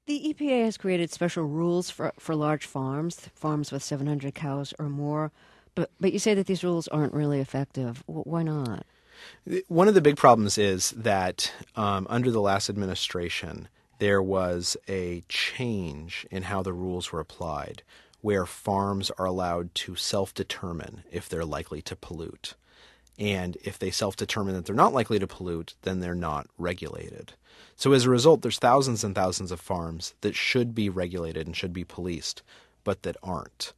The EPA has created special rules for large farms with 700 cows or more, but you say that these rules aren't really effective. Why not? One of the big problems is that under the last administration, there was a change in how the rules were applied, where farms are allowed to self-determine if they're likely to pollute. And if they self-determine that they're not likely to pollute, then they're not regulated. So as a result, there's thousands and thousands of farms that should be regulated and should be policed, but that aren't.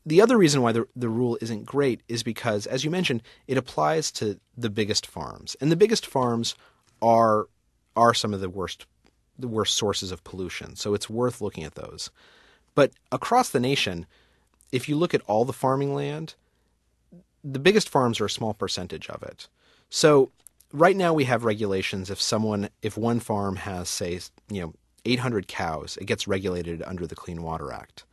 The other reason why the rule isn't great is because, as you mentioned, it applies to the biggest farms. And the biggest farms are some of the worst sources of pollution. So it's worth looking at those. But across the nation, if you look at all the farming land, the biggest farms are a small percentage of it. So right now we have regulations. If one farm has, say, 800 cows, it gets regulated under the Clean Water Act.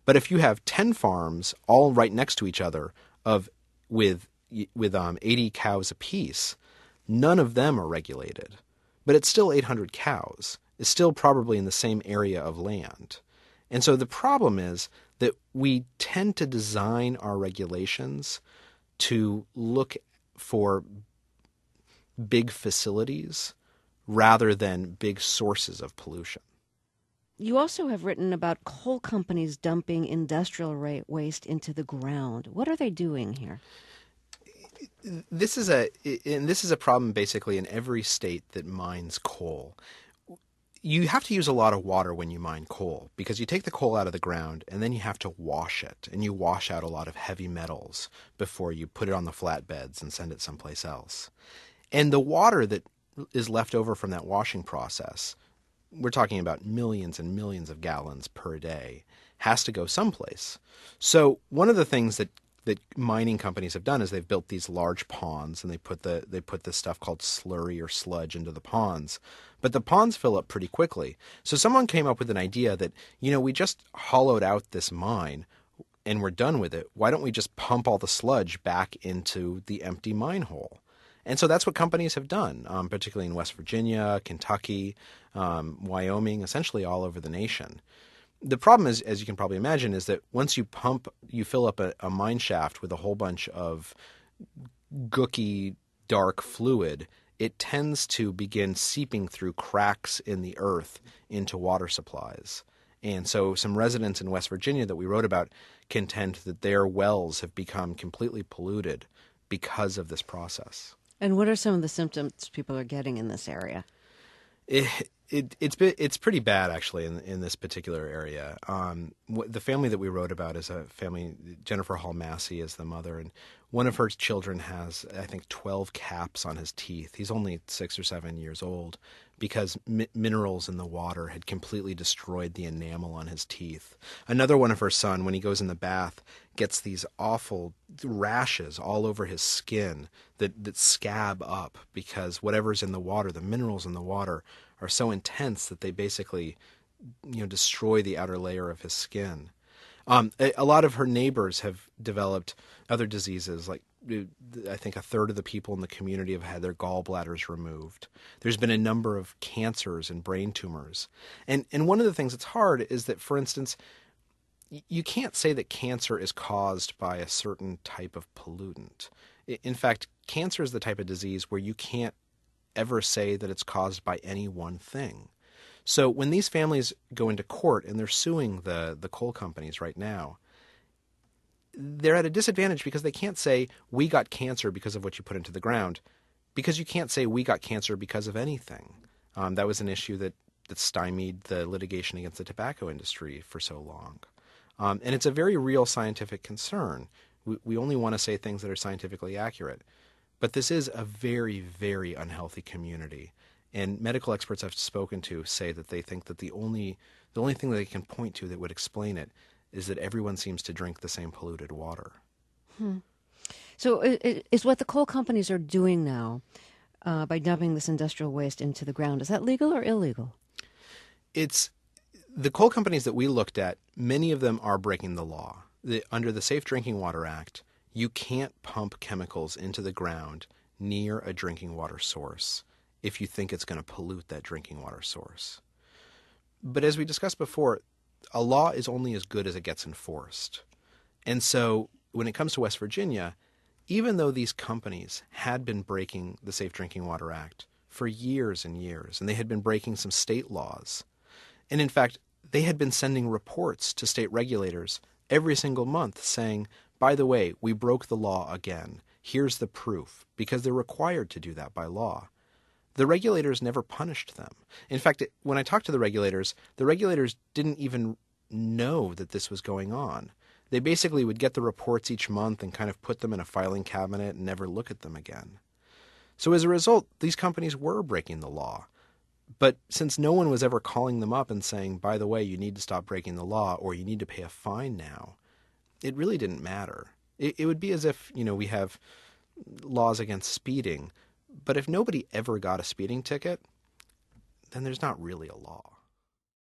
But if you have 10 farms all right next to each other with 80 cows apiece, none of them are regulated. But it's still 800 cows. It's still probably in the same area of land. And so the problem is that we tend to design our regulations to look for big facilities rather than big sources of pollution. You also have written about coal companies dumping industrial waste into the ground. What are they doing here? This is a problem basically in every state that mines coal. You have to use a lot of water when you mine coal because you take the coal out of the ground and then you have to wash it, and you wash out a lot of heavy metals before you put it on the flatbeds and send it someplace else. And the water that is left over from that washing process, we're talking about millions and millions of gallons per day, has to go someplace. So one of the things that mining companies have done is they've built these large ponds, and they put this stuff called slurry or sludge into the ponds. But the ponds fill up pretty quickly. So someone came up with an idea that, we just hollowed out this mine and we're done with it. Why don't we just pump all the sludge back into the empty mine hole? And so that's what companies have done, particularly in West Virginia, Kentucky, Wyoming, essentially all over the nation. The problem is, as you can probably imagine, is that once you fill up a mine shaft with a whole bunch of gooky, dark fluid, it tends to begin seeping through cracks in the earth into water supplies. And so some residents in West Virginia that we wrote about contend that their wells have become completely polluted because of this process. And what are some of the symptoms people are getting in this area? It's pretty bad, actually, in this particular area. The family that we wrote about is a family. Jennifer Hall Massey is the mother, and one of her children has, I think, 12 caps on his teeth. He's only 6 or 7 years old because minerals in the water had completely destroyed the enamel on his teeth. Another one of her son, when he goes in the bath, gets these awful rashes all over his skin that scab up because whatever's in the water, the minerals in the water, are so intense that they basically, destroy the outer layer of his skin. A lot of her neighbors have developed other diseases. Like, I think a third of the people in the community have had their gallbladders removed. There's been a number of cancers and brain tumors. And one of the things that's hard is that, for instance, you can't say that cancer is caused by a certain type of pollutant. In fact, cancer is the type of disease where you can't ever say that it's caused by any one thing. So when these families go into court and they're suing the coal companies right now, they're at a disadvantage because they can't say, we got cancer because of what you put into the ground, because you can't say we got cancer because of anything. That was an issue that stymied the litigation against the tobacco industry for so long. And it's a very real scientific concern. We only want to say things that are scientifically accurate. But this is a very, very unhealthy community. And medical experts I've spoken to say that they think that the only thing that they can point to that would explain it is that everyone seems to drink the same polluted water. So is what the coal companies are doing now by dumping this industrial waste into the ground, is that legal or illegal? It's the coal companies that we looked at, many of them are breaking the law. Under the Safe Drinking Water Act, you can't pump chemicals into the ground near a drinking water source if you think it's going to pollute that drinking water source. But as we discussed before, a law is only as good as it gets enforced. And so when it comes to West Virginia, even though these companies had been breaking the Safe Drinking Water Act for years and years, and they had been breaking some state laws, and in fact, they had been sending reports to state regulators every single month saying, by the way, we broke the law again. Here's the proof, because they're required to do that by law. The regulators never punished them. In fact, when I talked to the regulators didn't even know that this was going on. They basically would get the reports each month and kind of put them in a filing cabinet and never look at them again. So as a result, these companies were breaking the law. But since no one was ever calling them up and saying, by the way, you need to stop breaking the law or you need to pay a fine now, it really didn't matter. It would be as if, we have laws against speeding, but if nobody ever got a speeding ticket, then there's not really a law.